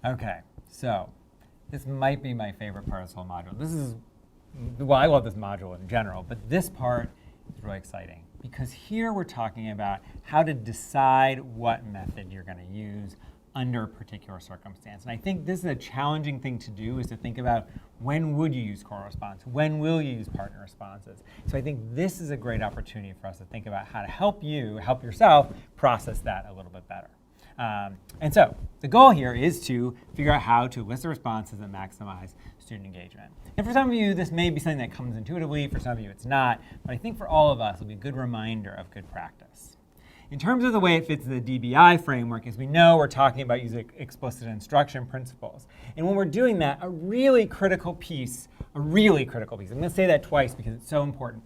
Okay, so this might be my favorite part of this whole module. This is, well, I love this module in general, but this part is really exciting because here we're talking about how to decide what method you're going to use under a particular circumstance. And I think this is a challenging thing to do, is to think about when would you use core response? When will you use partner responses? So I think this is a great opportunity for us to think about how to help yourself process that a little bit better. And so the goal here is to figure out how to elicit responses and maximize student engagement. And for some of you, this may be something that comes intuitively. For some of you, it's not. But I think for all of us, it'll be a good reminder of good practice. In terms of the way it fits the DBI framework, as we know, we're talking about using explicit instruction principles. And when we're doing that, a really critical piece, I'm going to say that twice because it's so important.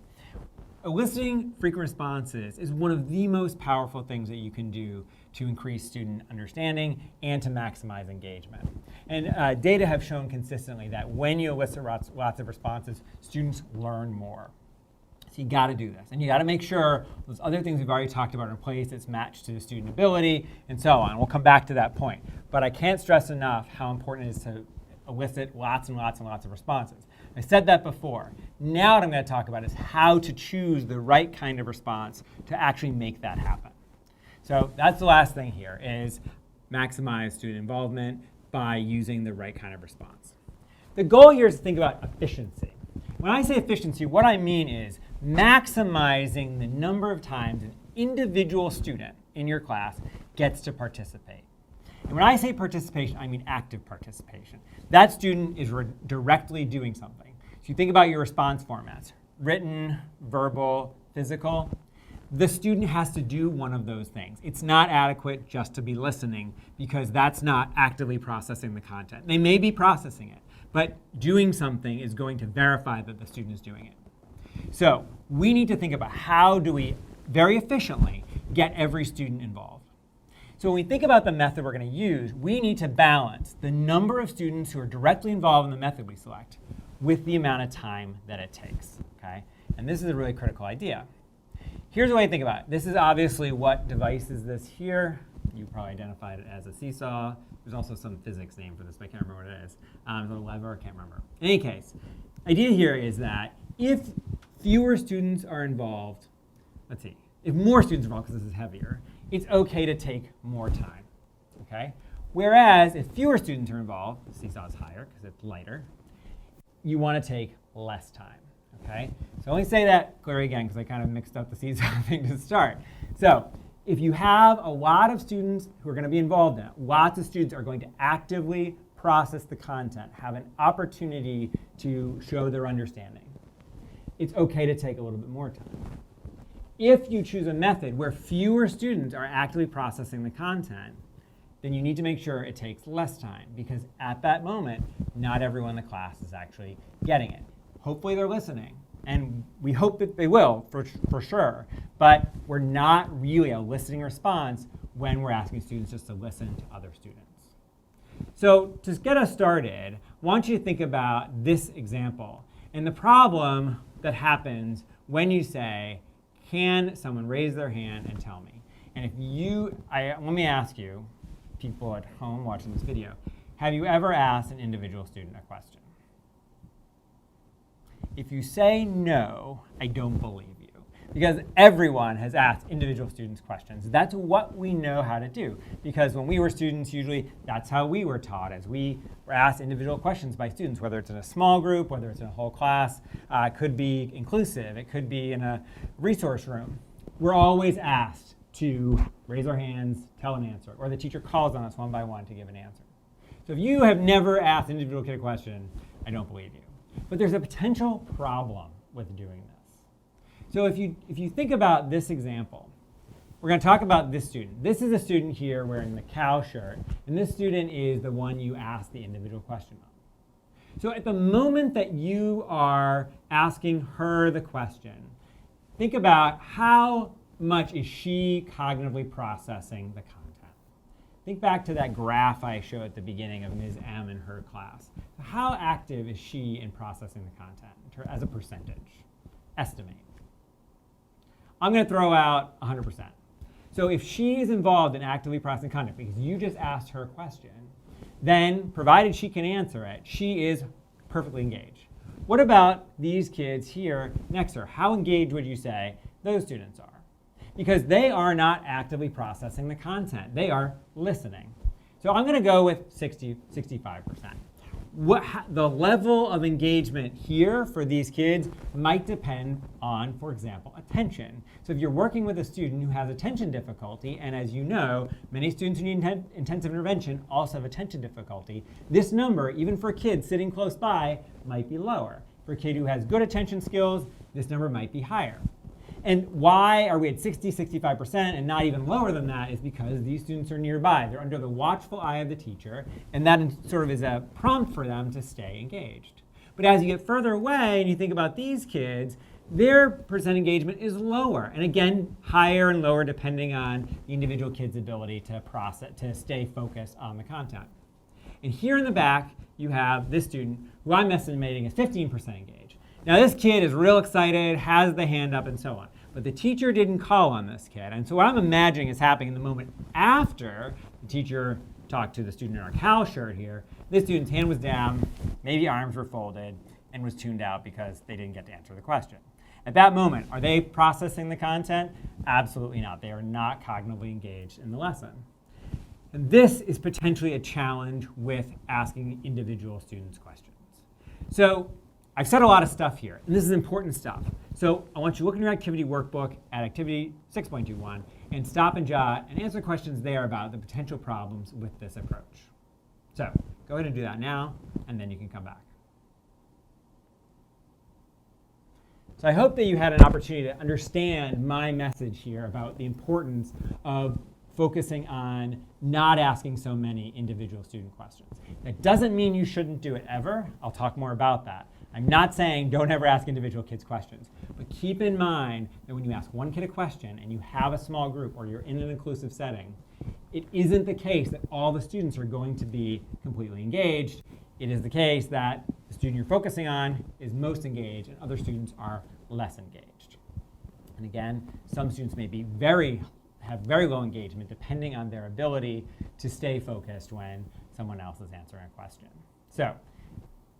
Eliciting frequent responses is one of the most powerful things that you can do to increase student understanding and to maximize engagement. And data have shown consistently that when you elicit lots of responses, students learn more. So you got to do this. And you got to make sure those other things we've already talked about are in place, it's matched to the student ability, and so on. We'll come back to that point. But I can't stress enough how important it is to elicit lots and lots and lots of responses. I said that before. Now what I'm going to talk about is how to choose the right kind of response to actually make that happen. So that's the last thing here, is maximize student involvement by using the right kind of response. The goal here is to think about efficiency. When I say efficiency, what I mean is maximizing the number of times an individual student in your class gets to participate. And when I say participation, I mean active participation. That student is directly doing something. So you think about your response formats, written, verbal, physical. The student has to do one of those things. It's not adequate just to be listening because that's not actively processing the content. They may be processing it, but doing something is going to verify that the student is doing it. So we need to think about how do we very efficiently get every student involved. So when we think about the method we're going to use, we need to balance the number of students who are directly involved in the method we select with the amount of time that it takes. Okay? And this is a really critical idea. Here's the way to think about it. This is obviously what device is this here. You probably identified it as a seesaw. There's also some physics name for this, but I can't remember what it is. Is it a lever? I can't remember. In any case, the idea here is that if fewer students are involved, let's see, if more students are involved, because this is heavier, it's okay to take more time, okay? Whereas if fewer students are involved, the seesaw is higher because it's lighter, you want to take less time, okay? So let me say that clearly again because I kind of mixed up the seesaw thing to start. So if you have a lot of students who are going to be involved in it, lots of students are going to actively process the content, have an opportunity to show their understanding, it's okay to take a little bit more time. If you choose a method where fewer students are actively processing the content, then you need to make sure it takes less time because at that moment, not everyone in the class is actually getting it. Hopefully they're listening, and we hope that they will for sure, but we're not really eliciting response when we're asking students just to listen to other students. So to get us started, I want you to think about this example and the problem that happens when you say, can someone raise their hand and tell me? And if let me ask you, people at home watching this video, have you ever asked an individual student a question? If you say no, I don't believe you. Because everyone has asked individual students questions. That's what we know how to do. Because when we were students, usually that's how we were taught, as we were asked individual questions by students, whether it's in a small group, whether it's in a whole class. It could be inclusive. It could be in a resource room. We're always asked to raise our hands, tell an answer, or the teacher calls on us one by one to give an answer. So if you have never asked an individual kid a question, I don't believe you. But there's a potential problem with doing this. So if you think about this example, we're going to talk about this student. This is a student here wearing the cow shirt, and this student is the one you asked the individual question of. So at the moment that you are asking her the question, think about how much is she cognitively processing the content. Think back to that graph I showed at the beginning of Ms. M in her class. How active is she in processing the content as a percentage? Estimate. I'm going to throw out 100%. So if she is involved in actively processing content because you just asked her a question, then provided she can answer it, she is perfectly engaged. What about these kids here next to her? How engaged would you say those students are? Because they are not actively processing the content. They are listening. So I'm going to go with 65%. The level of engagement here for these kids might depend on, for example, attention. So if you're working with a student who has attention difficulty, and as you know, many students who need intensive intervention also have attention difficulty, this number, even for kids sitting close by, might be lower. For a kid who has good attention skills, this number might be higher. And why are we at 60, 65% and not even lower than that is because these students are nearby. They're under the watchful eye of the teacher, and that sort of is a prompt for them to stay engaged. But as you get further away and you think about these kids, their percent engagement is lower. And again, higher and lower depending on the individual kid's ability to process, to stay focused on the content. And here in the back, you have this student who I'm estimating is 15% engaged. Now this kid is real excited, has the hand up and so on. But the teacher didn't call on this kid. And so what I'm imagining is happening in the moment after the teacher talked to the student in our Cal shirt here. This student's hand was down, maybe arms were folded, and was tuned out because they didn't get to answer the question. At that moment, are they processing the content? Absolutely not. They are not cognitively engaged in the lesson. And this is potentially a challenge with asking individual students questions. So I've said a lot of stuff here, and this is important stuff. So I want you to look in your activity workbook at activity 6.21 and stop and jot and answer questions there about the potential problems with this approach. So go ahead and do that now, and then you can come back. So I hope that you had an opportunity to understand my message here about the importance of focusing on not asking so many individual student questions. That doesn't mean you shouldn't do it ever. I'll talk more about that. I'm not saying don't ever ask individual kids questions, but keep in mind that when you ask one kid a question and you have a small group or you're in an inclusive setting, it isn't the case that all the students are going to be completely engaged. It is the case that the student you're focusing on is most engaged and other students are less engaged. And again, some students may be have very low engagement depending on their ability to stay focused when someone else is answering a question. So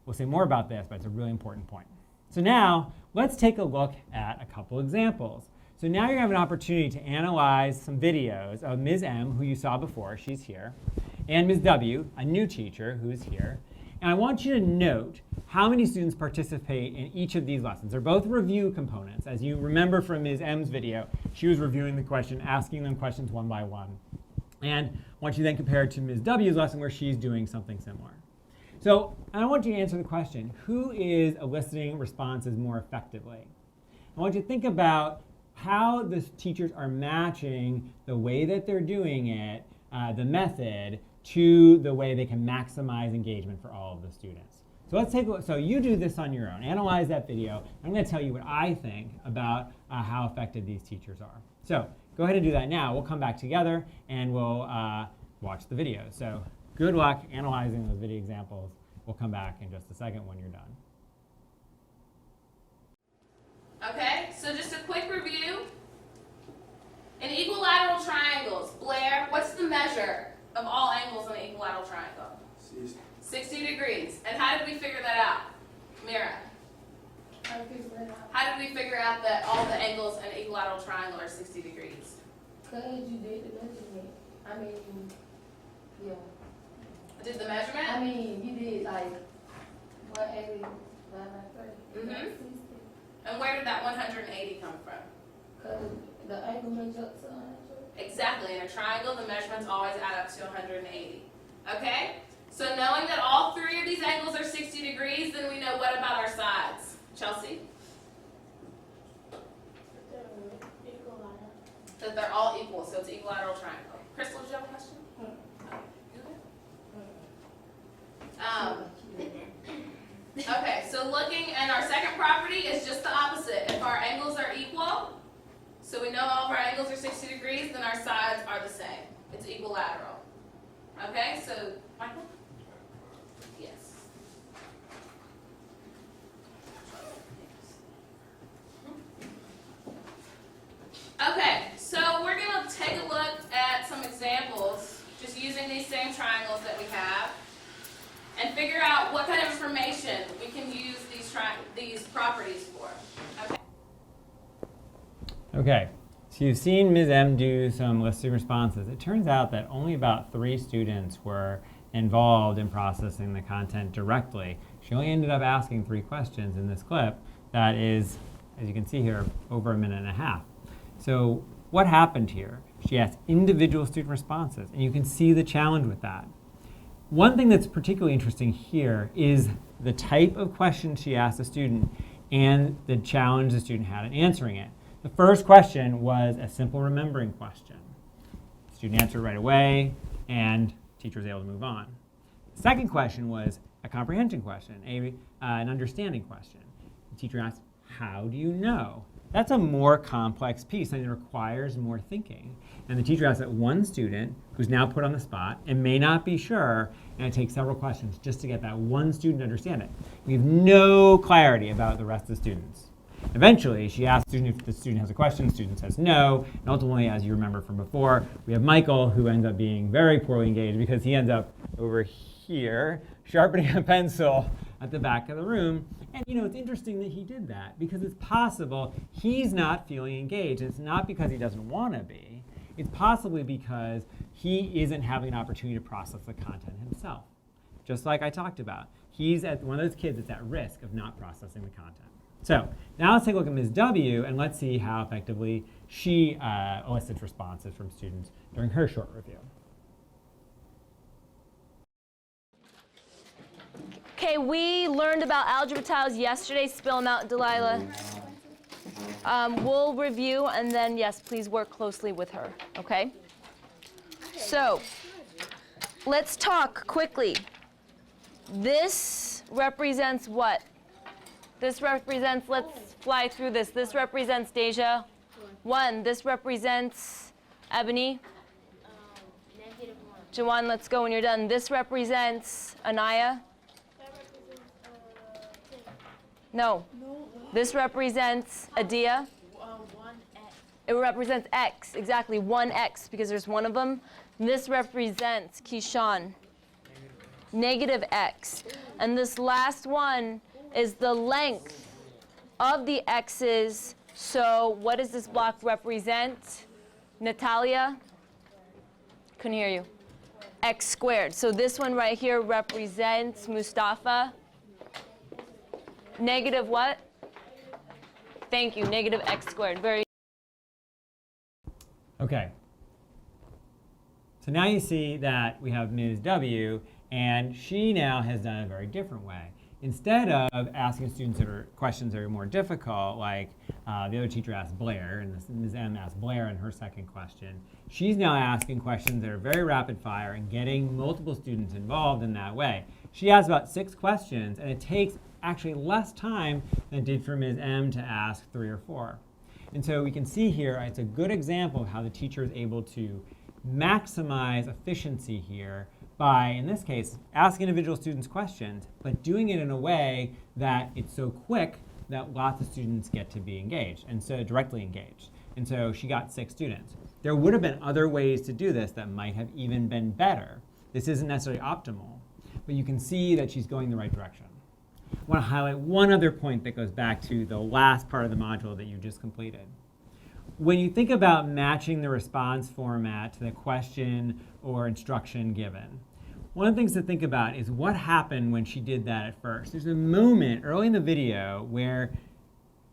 we'll say more about this, but it's a really important point. So now let's take a look at a couple examples. So now you have an opportunity to analyze some videos of Ms. M, who you saw before, she's here, and Ms. W, a new teacher who is here. And I want you to note how many students participate in each of these lessons. They're both review components. As you remember from Ms. M's video, she was reviewing the question, asking them questions one by one. And I want you to then compare it to Ms. W's lesson where she's doing something similar. So I want you to answer the question, who is eliciting responses more effectively? I want you to think about how the teachers are matching the way that they're doing it, the method, to the way they can maximize engagement for all of the students. So let's take a look. So you do this on your own. Analyze that video. I'm going to tell you what I think about how effective these teachers are. So go ahead and do that now. We'll come back together and we'll watch the video. So good luck analyzing those video examples. We'll come back in just a second when you're done. Okay, so just a quick review. In equilateral triangles, Blair, what's the measure of all angles in an equilateral triangle? 60 degrees. And how did we figure that out? Mira? How did we figure out that all the angles in an equilateral triangle are 60 degrees? Because you did the measurement. I mean, yeah. Did the measurement? I mean, you did like 180 by 30. Mm-hmm. And where did that 180 come from? Because the angle measures up to 100. Exactly. In a triangle, the measurements always add up to 180. Okay? So knowing that all three of these angles are 60 degrees, then we know what about our sides? Chelsea? That they're all equal, so it's equilateral triangle. Crystal, did you have a question? Okay, so looking, and our second property is just the opposite. If our angles are equal, so we know all of our angles are 60 degrees, then our sides are the same. It's equilateral. Okay, so Michael? Yes. Okay, so we're going to take a look at some examples just using these same triangles that we have. and figure out what kind of information we can use these properties for. Okay. Okay, so you've seen Ms. M do some listing responses. It turns out that only about 3 students were involved in processing the content directly. She only ended up asking 3 questions in this clip that is, as you can see here, over 1.5 minutes. So what happened here? She asked individual student responses, and you can see the challenge with that. One thing that's particularly interesting here is the type of question she asked the student and the challenge the student had in answering it. The first question was a simple remembering question. The student answered right away, and the teacher was able to move on. The second question was a comprehension question, an understanding question. The teacher asked, how do you know? That's a more complex piece, and it requires more thinking. And the teacher asked that one student, who's now put on the spot and may not be sure, and it takes several questions just to get that one student to understand it. We have no clarity about the rest of the students. Eventually, she asked the student if the student has a question, the student says no, and ultimately, as you remember from before, we have Michael, who ends up being very poorly engaged because he ends up over here sharpening a pencil at the back of the room. And it's interesting that he did that because it's possible he's not feeling engaged. It's not because he doesn't want to be. It's possibly because he isn't having an opportunity to process the content himself. Just like I talked about, he's one of those kids that's at risk of not processing the content. So now let's take a look at Ms. W, and let's see how effectively she elicits responses from students during her short review. Okay, we learned about algebra tiles yesterday. Spill them out, Delilah. We'll review, and then, yes, please work closely with her, okay? So, let's talk quickly. This represents what? This represents, let's fly through this. This represents Deja. 1. This represents Ebony. Jawan, let's go when you're done. This represents Anaya. No. This represents Adia. It represents X, exactly, 1X, because there's one of them. This represents Keyshawn, negative X. And this last one is the length of the X's. So what does this block represent? Natalia? Couldn't hear you. X squared. So this one right here represents Mustafa. Negative what? Thank you, negative X squared. Very. Okay. So now you see that we have Ms. W, and she now has done it a very different way. Instead of asking students questions that are more difficult, like the other teacher asked Blair, and Ms. M asked Blair in her second question, she's now asking questions that are very rapid fire and getting multiple students involved in that way. She has about 6 questions, and it takes actually less time than it did for Ms. M to ask 3 or 4. And so we can see here, it's a good example of how the teacher is able to maximize efficiency here by, in this case, asking individual students questions, but doing it in a way that it's so quick that lots of students get to be engaged, and so directly engaged. And so she got 6 students. There would have been other ways to do this that might have even been better. This isn't necessarily optimal, but you can see that she's going the right direction. I want to highlight one other point that goes back to the last part of the module that you just completed. When you think about matching the response format to the question or instruction given, one of the things to think about is what happened when she did that at first. There's a moment early in the video where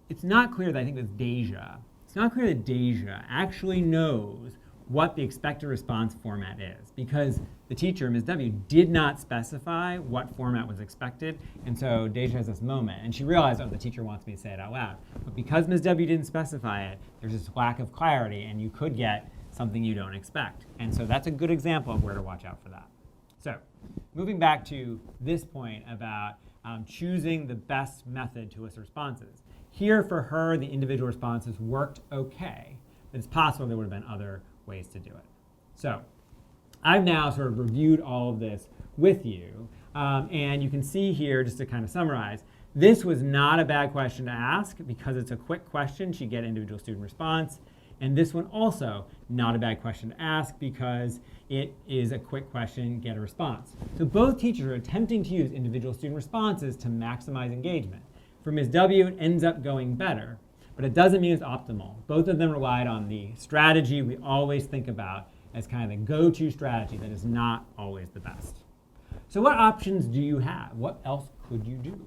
it's not clear that I think it's Deja. It's not clear that Deja actually knows what the expected response format is because the teacher, Ms. W, did not specify what format was expected, and so Deja has this moment, and she realized, oh, the teacher wants me to say it out loud. But because Ms. W didn't specify it, there's this lack of clarity, and you could get something you don't expect. And so that's a good example of where to watch out for that. So moving back to this point about choosing the best method to elicit responses. Here for her, the individual responses worked okay, but it's possible there would have been other ways to do it. So I've now sort of reviewed all of this with you, and you can see here, just to kind of summarize, this was not a bad question to ask because it's a quick question. She get individual student response. And this one also, not a bad question to ask because it is a quick question, get a response. So both teachers are attempting to use individual student responses to maximize engagement. For Ms. W, it ends up going better, but it doesn't mean it's optimal. Both of them relied on the strategy we always think about as kind of the go-to strategy that is not always the best. So what options do you have? What else could you do?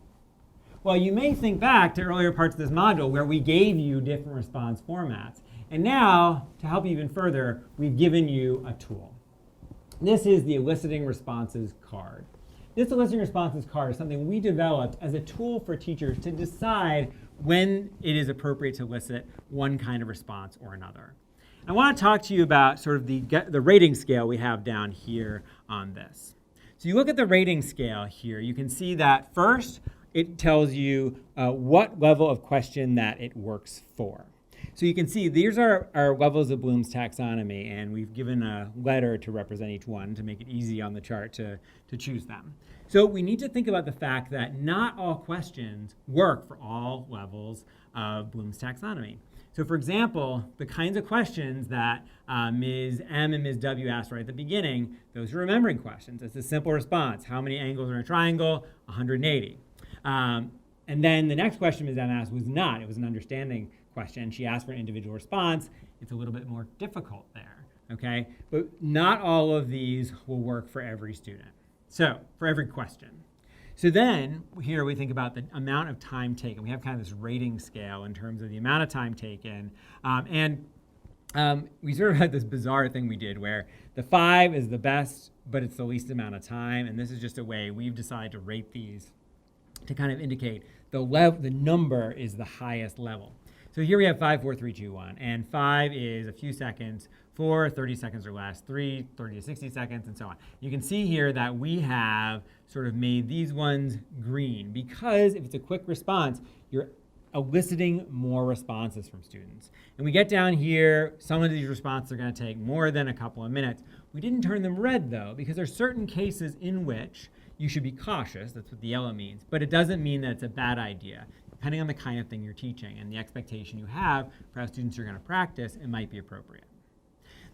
Well, you may think back to earlier parts of this module where we gave you different response formats. And now, to help you even further, we've given you a tool. This is the Eliciting Responses card. This Eliciting Responses card is something we developed as a tool for teachers to decide when it is appropriate to elicit one kind of response or another. I want to talk to you about sort of the rating scale we have down here on this. So you look at the rating scale here, you can see that first, it tells you what level of question that it works for. So you can see these are our levels of Bloom's taxonomy, and we've given a letter to represent each one to make it easy on the chart to choose them. So we need to think about the fact that not all questions work for all levels of Bloom's taxonomy. So for example, the kinds of questions that Ms. M and Ms. W asked right at the beginning, those are remembering questions. It's a simple response. How many angles are in a triangle? 180. And then the next question Ms. M asked was not. It was an understanding question. She asked for an individual response. It's a little bit more difficult there, okay? But not all of these will work for every student. So, for every question. So then, here we think about the amount of time taken. We have kind of this rating scale in terms of the amount of time taken. We sort of had this bizarre thing we did where the 5 is the best, but it's the least amount of time. And this is just a way we've decided to rate these to kind of indicate the number is the highest level. So here we have 5, 4, 3, 2, 1. And 5 is a few seconds, 4, 30 seconds or less, 3, 30 to 60 seconds, and so on. You can see here that we have sort of made these ones green because if it's a quick response, you're eliciting more responses from students. And we get down here, some of these responses are going to take more than a couple of minutes. We didn't turn them red, though, because there are certain cases in which you should be cautious. That's what the yellow means. But it doesn't mean that it's a bad idea. Depending on the kind of thing you're teaching and the expectation you have for how students are going to practice, it might be appropriate.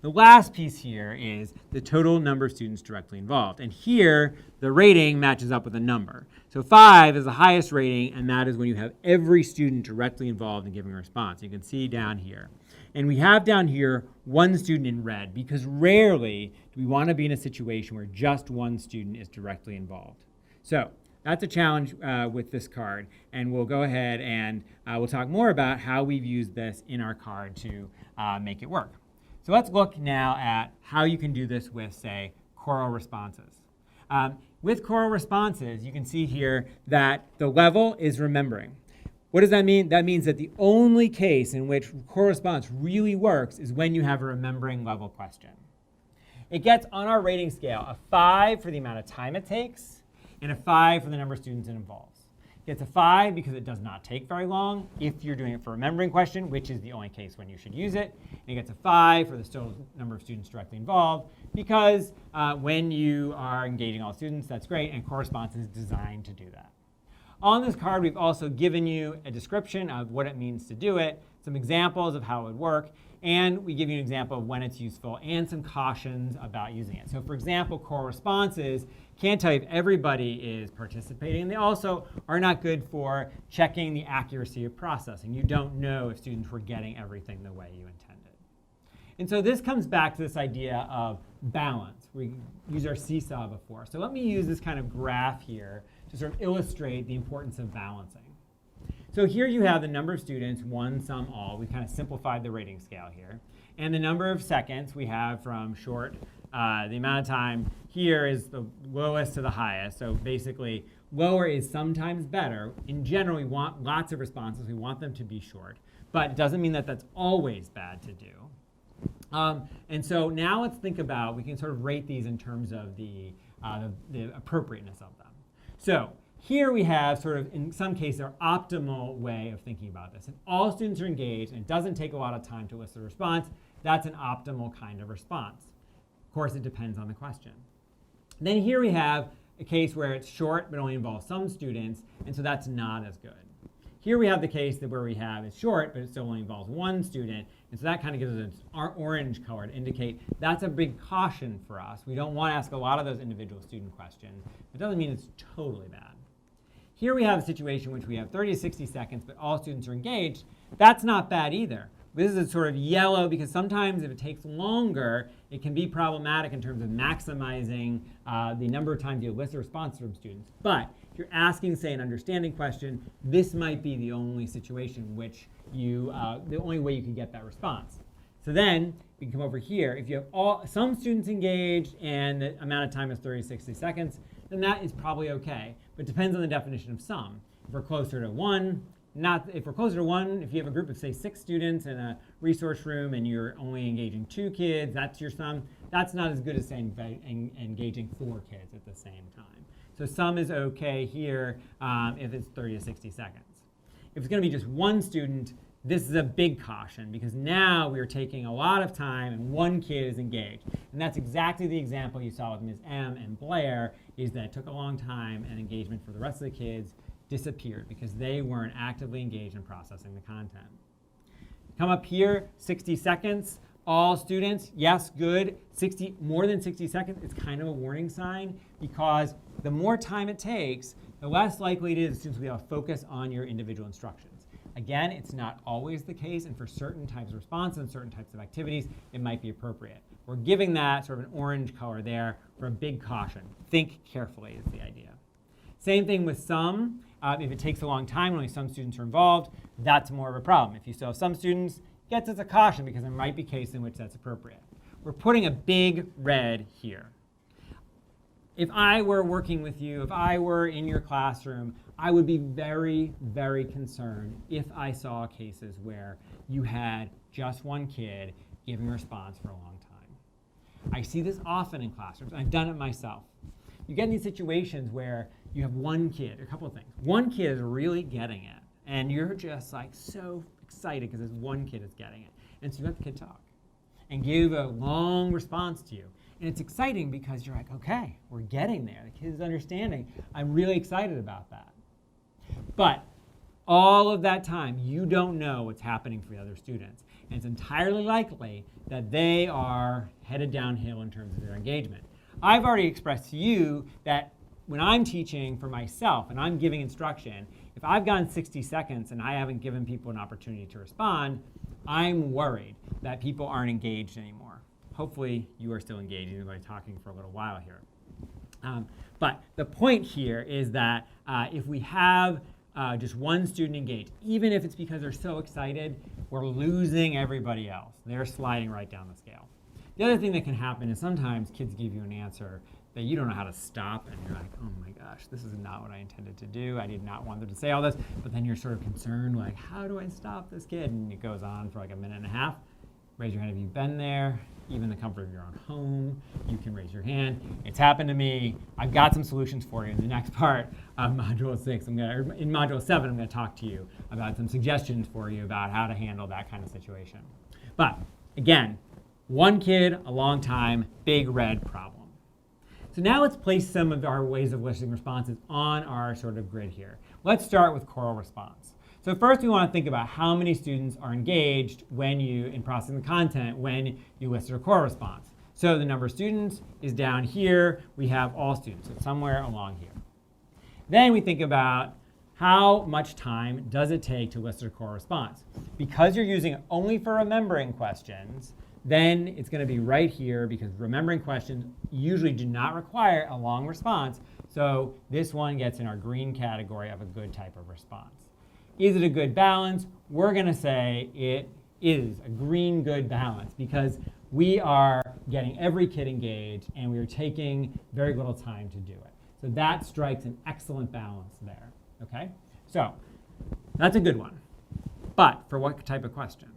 The last piece here is the total number of students directly involved. And here, the rating matches up with a number. So 5 is the highest rating, and that is when you have every student directly involved in giving a response. You can see down here. And we have down here 1 student in red, because rarely do we want to be in a situation where just 1 student is directly involved. So that's a challenge with this card, and we'll go ahead and we'll talk more about how we've used this in our card to make it work. So let's look now at how you can do this with, say, choral responses. With choral responses, you can see here that the level is remembering. What does that mean? That means that the only case in which choral response really works is when you have a remembering level question. It gets on our rating scale a 5 for the amount of time it takes, and a 5 for the number of students it involves. It gets a 5 because it does not take very long if you're doing it for a remembering question, which is the only case when you should use it. And it gets a 5 for the total number of students directly involved because when you are engaging all students, that's great, and choral response is designed to do that. On this card, we've also given you a description of what it means to do it, some examples of how it would work, and we give you an example of when it's useful and some cautions about using it. So for example, choral responses can't tell you if everybody is participating, and they also are not good for checking the accuracy of processing. You don't know if students were getting everything the way you intended. And so this comes back to this idea of balance. We used our seesaw before. So let me use this kind of graph here to sort of illustrate the importance of balancing. So here you have the number of students, 1, some, all. We kind of simplified the rating scale here. And the number of seconds we have from short, the amount of time here is the lowest to the highest. So basically, lower is sometimes better. In general, we want lots of responses. We want them to be short. But it doesn't mean that that's always bad to do. And so now let's think about, we can sort of rate these in terms of the appropriateness of them. So here we have sort of, in some cases, our optimal way of thinking about this. If all students are engaged and it doesn't take a lot of time to elicit a response, that's an optimal kind of response. Of course, it depends on the question. Then here we have a case where it's short but only involves some students, and so that's not as good. Here we have the case that where we have it's short, but it still only involves one student. And so that kind of gives us an orange color to indicate that's a big caution for us. We don't want to ask a lot of those individual student questions. It doesn't mean it's totally bad. Here we have a situation in which we have 30 to 60 seconds, but all students are engaged. That's not bad either. This is a sort of yellow because sometimes if it takes longer, it can be problematic in terms of maximizing the number of times you elicit a response from students. But if you're asking, say, an understanding question, this might be the only situation in which the only way you can get that response. So then we can come over here. If you have some students engaged and the amount of time is 30 to 60 seconds, then that is probably okay. But it depends on the definition of some. If we're closer to one, if we're closer to one, if you have a group of, say, 6 students in a resource room and you're only engaging 2 kids, that's your sum. That's not as good as saying engaging 4 kids at the same time. So sum is okay here if it's 30 to 60 seconds. If it's going to be just one student, this is a big caution because now we're taking a lot of time and one kid is engaged. And that's exactly the example you saw with Ms. M and Blair, is that it took a long time and engagement for the rest of the kids disappeared because they weren't actively engaged in processing the content. Come up here, 60 seconds. All students, yes, good. More than 60 seconds, it's kind of a warning sign because the more time it takes, the less likely it is students will be able to focus on your individual instructions. Again, it's not always the case, and for certain types of responses and certain types of activities, it might be appropriate. We're giving that sort of an orange color there for a big caution. Think carefully is the idea. Same thing with some. If it takes a long time, only some students are involved, that's more of a problem. If you still have some students, gets as a caution because there might be cases in which that's appropriate. We're putting a big red here. If I were working with you, if I were in your classroom, I would be very, very concerned if I saw cases where you had just one kid giving a response for a long time. I see this often in classrooms. I've done it myself. You get in these situations where you have one kid, a couple of things. One kid is really getting it, and you're just like so excited because this one kid is getting it. And so you let the kid talk and give a long response to you. And it's exciting because you're like, okay, we're getting there. The kid's understanding. I'm really excited about that. But all of that time, you don't know what's happening for the other students. And it's entirely likely that they are headed downhill in terms of their engagement. I've already expressed to you that when I'm teaching for myself and I'm giving instruction, if I've gone 60 seconds and I haven't given people an opportunity to respond, I'm worried that people aren't engaged anymore. Hopefully you are still engaged, even by talking for a little while here. But the point here is that if we have just one student engaged, even if it's because they're so excited, we're losing everybody else. They're sliding right down the scale. The other thing that can happen is sometimes kids give you an answer that you don't know how to stop, and you're like, oh my gosh, this is not what I intended to do. I did not want them to say all this, but then you're sort of concerned, like, how do I stop this kid? And it goes on for like a minute and a half. Raise your hand if you've been there. Even the comfort of your own home, you can raise your hand. It's happened to me. I've got some solutions for you. In the next part of Module 6, in Module 7, I'm going to talk to you about some suggestions for you about how to handle that kind of situation. But again, one kid, a long time, big red problem. So now let's place some of our ways of eliciting responses on our sort of grid here. Let's start with choral response. So first we want to think about how many students are engaged in processing the content when you elicit a choral response. So the number of students is down here. We have all students, so somewhere along here. Then we think about how much time does it take to elicit a choral response. Because you're using it only for remembering questions, then it's going to be right here because remembering questions usually do not require a long response. So this one gets in our green category of a good type of response. Is it a good balance? We're going to say it is a green good balance because we are getting every kid engaged and we are taking very little time to do it. So that strikes an excellent balance there. Okay? So that's a good one. But for what type of question?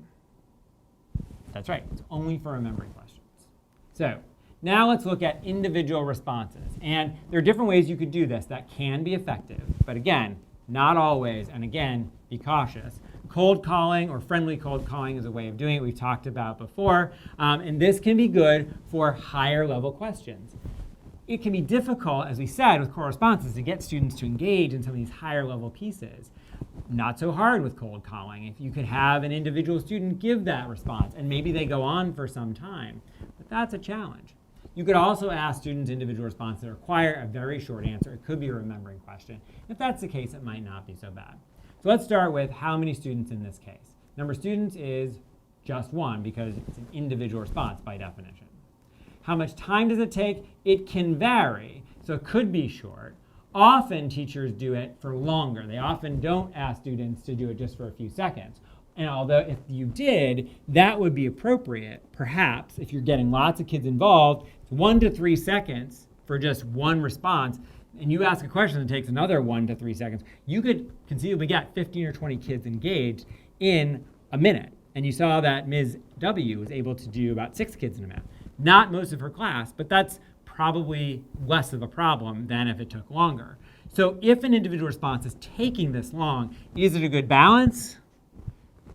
That's right, it's only for remembering questions. So now let's look at individual responses. And there are different ways you could do this that can be effective. But again, not always, and again, be cautious. Cold calling or friendly cold calling is a way of doing it we've talked about before. And this can be good for higher level questions. it can be difficult, as we said, with core responses to get students to engage in some of these higher level pieces. Not so hard with cold calling. If you could have an individual student give that response, and maybe they go on for some time, but that's a challenge. You could also ask students individual responses that require a very short answer. It could be a remembering question. If that's the case, it might not be so bad. So let's start with how many students in this case. Number of students is just one because it's an individual response by definition. How much time does it take? It can vary. So it could be short. Often teachers do it for longer. They often don't ask students to do it just for a few seconds. And although if you did, that would be appropriate, perhaps, if you're getting lots of kids involved, 1 to 3 seconds for just one response, and you ask a question that takes another 1 to 3 seconds, you could conceivably get 15 or 20 kids engaged in a minute. And you saw that Ms. W was able to do about 6 kids in a minute. Not most of her class, but that's probably less of a problem than if it took longer. So if an individual response is taking this long, is it a good balance?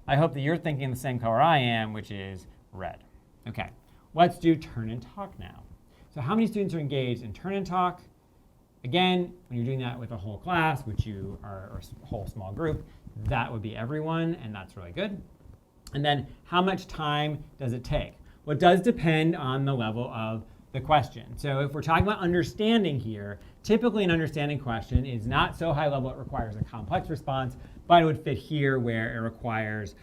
I hope that you're thinking the same color I am, which is red. Okay, let's do turn and talk now. So how many students are engaged in turn and talk? Again, when you're doing that with a whole class, which you are, or a whole small group, that would be everyone, and that's really good. And then how much time does it take? Well, it does depend on the level of the question. So if we're talking about understanding here, typically an understanding question is not so high level it requires a complex response, but it would fit here where it requires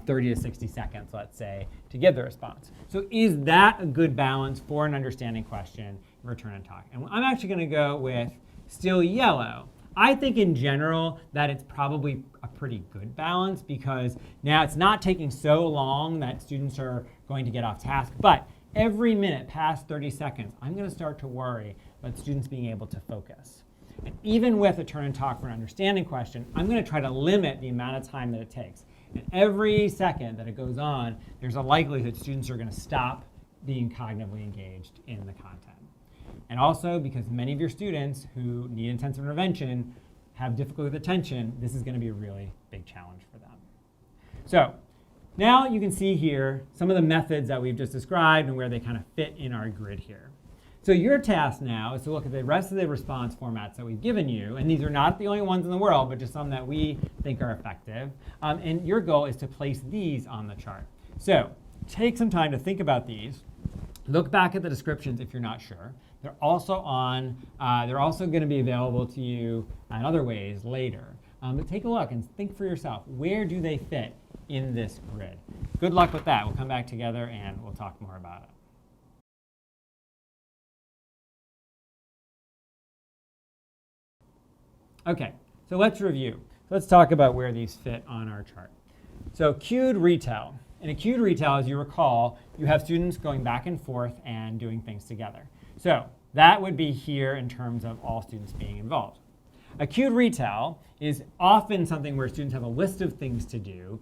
30 to 60 seconds, let's say, to give the response. So is that a good balance for an understanding question for turn and talk? And I'm actually going to go with still yellow. I think in general that it's probably a pretty good balance because now it's not taking so long that students are going to get off task, but every minute past 30 seconds, I'm going to start to worry about students being able to focus. And even with a turn and talk for an understanding question, I'm going to try to limit the amount of time that it takes. And every second that it goes on, there's a likelihood students are going to stop being cognitively engaged in the content. And also, because many of your students who need intensive intervention have difficulty with attention, this is going to be a really big challenge for them. So now you can see here some of the methods that we've just described and where they kind of fit in our grid here. So your task now is to look at the rest of the response formats that we've given you, and these are not the only ones in the world, but just some that we think are effective. And your goal is to place these on the chart. So take some time to think about these. Look back at the descriptions if you're not sure. They're also on. They're also going to be available to you in other ways later. But take a look and think for yourself. Where do they fit in this grid? Good luck with that. We'll come back together and we'll talk more about it. Okay, so let's review. Let's talk about where these fit on our chart. So cued retell. In a cued retell, as you recall, you have students going back and forth and doing things together. So that would be here in terms of all students being involved. A cued retell is often something where students have a list of things to do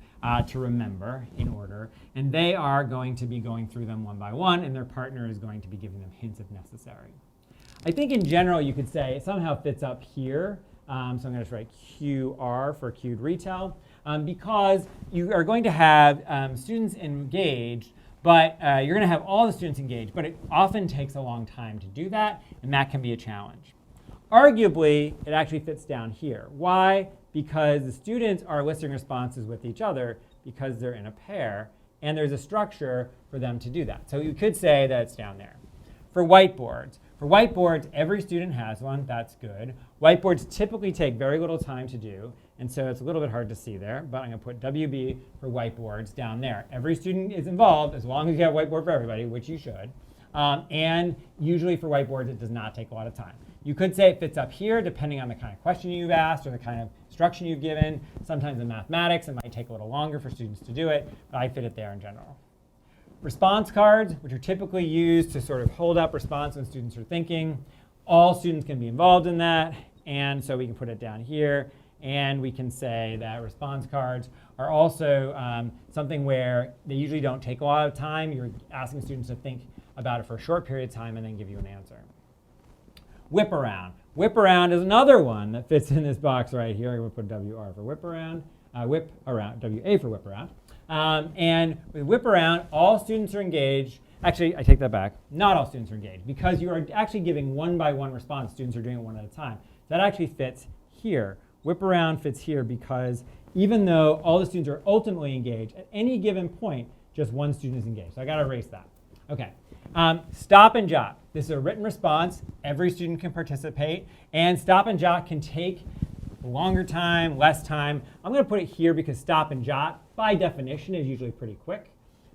to remember in order, and they are going to be going through them one by one, and their partner is going to be giving them hints if necessary. I think in general you could say it somehow fits up here. So I'm going to write QR for cued retell because you are going to have students engaged, but you're going to have all the students engaged, but it often takes a long time to do that, and that can be a challenge. Arguably, it actually fits down here. Why? Because the students are listing responses with each other because they're in a pair, and there's a structure for them to do that. So you could say that it's down there. For whiteboards, every student has one. That's good. Whiteboards typically take very little time to do, and so it's a little bit hard to see there, but I'm going to put WB for whiteboards down there. Every student is involved as long as you have whiteboard for everybody, which you should. And usually for whiteboards, it does not take a lot of time. You could say it fits up here depending on the kind of question you've asked or the kind of instruction you've given. Sometimes in mathematics, it might take a little longer for students to do it, but I fit it there in general. Response cards, which are typically used to sort of hold up response when students are thinking. All students can be involved in that, and so we can put it down here. And we can say that response cards are also something where they usually don't take a lot of time. You're asking students to think about it for a short period of time and then give you an answer. Whip around. Whip around is another one that fits in this box right here. I'm going to put WR for whip around, whip around, WA for whip around. And with whip around, all students are engaged, actually, I take that back. Not all students are engaged because you are actually giving one-by-one response. Students are doing it one at a time. That actually fits here. Whip around fits here because even though all the students are ultimately engaged, at any given point, just one student is engaged. So I got to erase that. Okay. Stop and jot. This is a written response. Every student can participate. And stop and jot can take longer time, less time. I'm going to put it here because stop and jot, by definition, is usually pretty quick.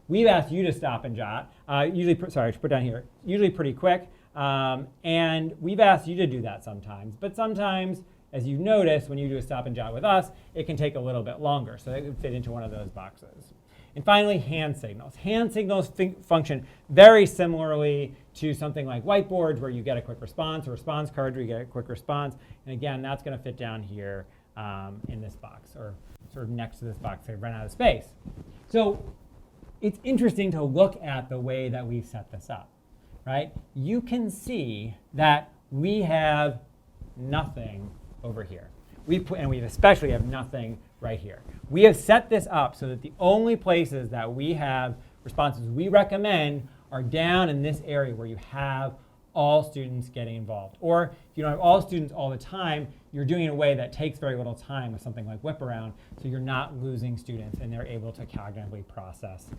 We've asked you to stop and jot. Put down here. Usually pretty quick. And we've asked you to do that sometimes. But sometimes, as you notice, when you do a stop and jot with us, it can take a little bit longer. So it would fit into one of those boxes. And finally, hand signals. Hand signals function very similarly to something like whiteboards where you get a quick response, or response cards where you get a quick response. And again, that's going to fit down here in this box, or sort of next to this box. I've run out of space. So it's interesting to look at the way that we've set this up, right? You can see that we have nothing over here. And we especially have nothing right here. We have set this up so that the only places that we have responses we recommend are down in this area where you have all students getting involved. Or if you don't have all students all the time, you're doing it in a way that takes very little time with something like whip around, so you're not losing students and they're able to cognitively process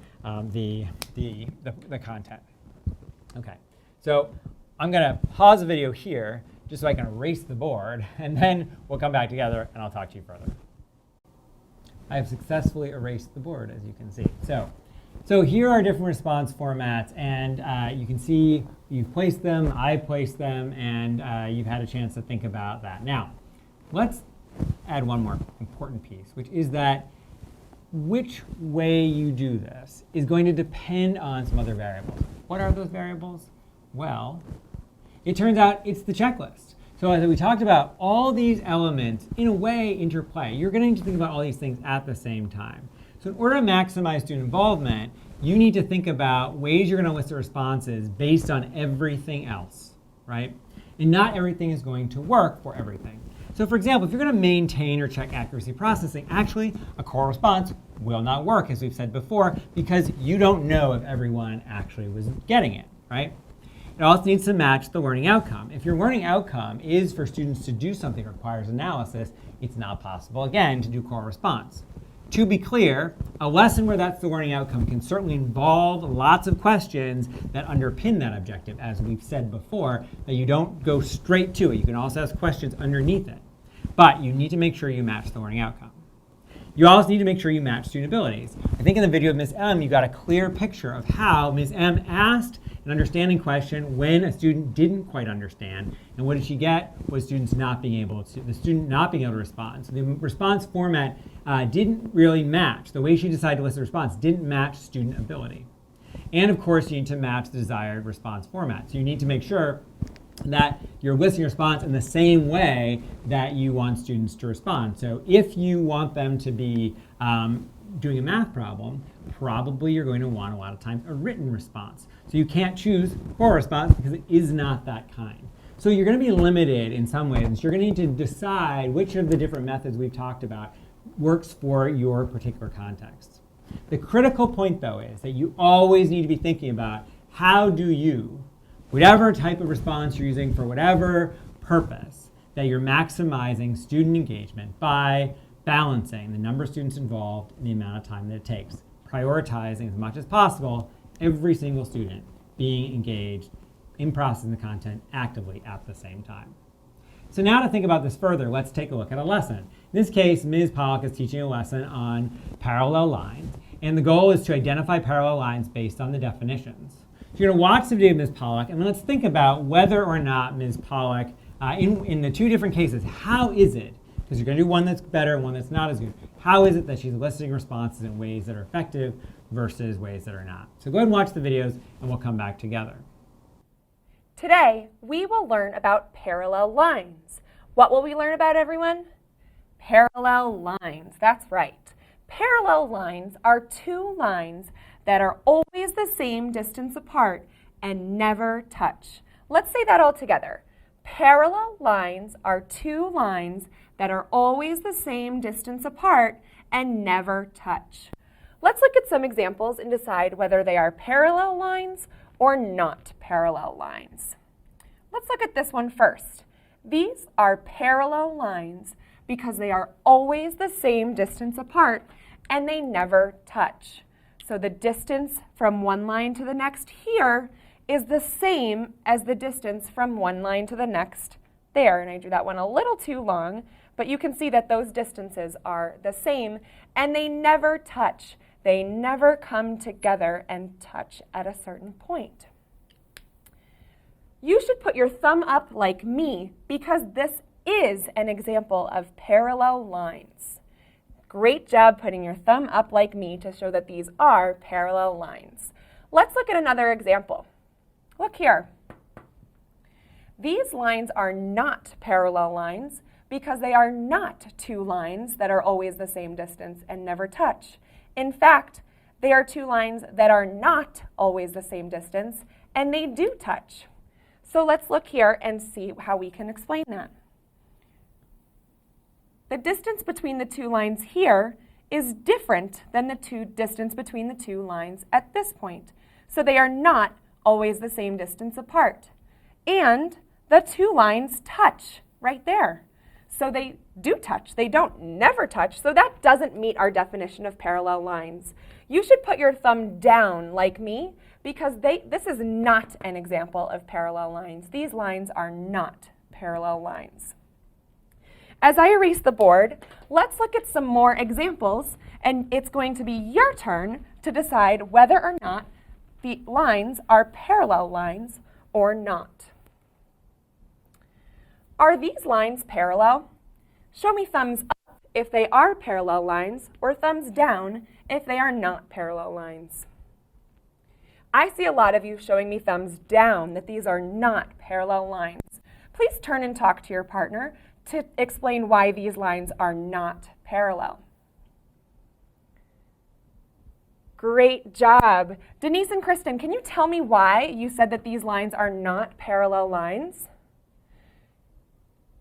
the content. Okay, so I'm going to pause the video here just so I can erase the board, and then we'll come back together and I'll talk to you further. I have successfully erased the board, as you can see. So here are different response formats, and you can see you've placed them, I've placed them, and you've had a chance to think about that. Now, let's add one more important piece, which is that which way you do this is going to depend on some other variables. What are those variables? Well, it turns out it's the checklist. So as we talked about, all these elements, in a way, interplay. You're going to need to think about all these things at the same time. So in order to maximize student involvement, you need to think about ways you're going to elicit responses based on everything else, right? And not everything is going to work for everything. So for example, if you're going to maintain or check accuracy processing, actually a core response will not work, as we've said before, because you don't know if everyone actually was getting it, right? It also needs to match the learning outcome. If your learning outcome is for students to do something that requires analysis, it's not possible, again, to do core response. To be clear, a lesson where that's the learning outcome can certainly involve lots of questions that underpin that objective, as we've said before, that you don't go straight to it. You can also ask questions underneath it. But you need to make sure you match the learning outcome. You also need to make sure you match student abilities. I think in the video of Ms. M, you got a clear picture of how Ms. M asked an understanding question when a student didn't quite understand. And what did she get? Was the student not being able to respond. So the response format didn't really match. The way she decided to elicit a response didn't match student ability. And of course, you need to match the desired response format. So you need to make sure that you're eliciting a response in the same way that you want students to respond. So if you want them to be doing a math problem, probably you're going to want a lot of times a written response. So you can't choose core response because it is not that kind. So you're going to be limited in some ways. You're going to need to decide which of the different methods we've talked about works for your particular context. The critical point, though, is that you always need to be thinking about how do you, whatever type of response you're using for whatever purpose, that you're maximizing student engagement by balancing the number of students involved and the amount of time that it takes. Prioritizing as much as possible every single student being engaged in processing the content actively at the same time. So now to think about this further, let's take a look at a lesson. In this case, Ms. Pollock is teaching a lesson on parallel lines, and the goal is to identify parallel lines based on the definitions. So you're going to watch the video of Ms. Pollock, and let's think about whether or not Ms. Pollock, in the two different cases, how is it, because you're going to do one that's better and one that's not as good, how is it that she's eliciting responses in ways that are effective versus ways that are not? So go ahead and watch the videos, and we'll come back together. Today, we will learn about parallel lines. What will we learn about, everyone? Parallel lines, that's right. Parallel lines are two lines that are always the same distance apart and never touch. Let's say that all together. Parallel lines are two lines that are always the same distance apart and never touch. Let's look at some examples and decide whether they are parallel lines or not parallel lines. Let's look at this one first. These are parallel lines because they are always the same distance apart and they never touch. So the distance from one line to the next here is the same as the distance from one line to the next there. And I drew that one a little too long, but you can see that those distances are the same and they never touch. They never come together and touch at a certain point. You should put your thumb up like me because this is an example of parallel lines. Great job putting your thumb up like me to show that these are parallel lines. Let's look at another example. Look here. These lines are not parallel lines because they are not two lines that are always the same distance and never touch. In fact, they are two lines that are not always the same distance and they do touch. So let's look here and see how we can explain that. The distance between the two lines here is different than the distance between the two lines at this point. So they are not always the same distance apart. And the two lines touch right there. So they do touch. They don't never touch. So that doesn't meet our definition of parallel lines. You should put your thumb down like me because this is not an example of parallel lines. These lines are not parallel lines. As I erase the board, let's look at some more examples, and it's going to be your turn to decide whether or not the lines are parallel lines or not. Are these lines parallel? Show me thumbs up if they are parallel lines, or thumbs down if they are not parallel lines. I see a lot of you showing me thumbs down that these are not parallel lines. Please turn and talk to your partner to explain why these lines are not parallel. Great job. Denise and Kristen, can you tell me why you said that these lines are not parallel lines?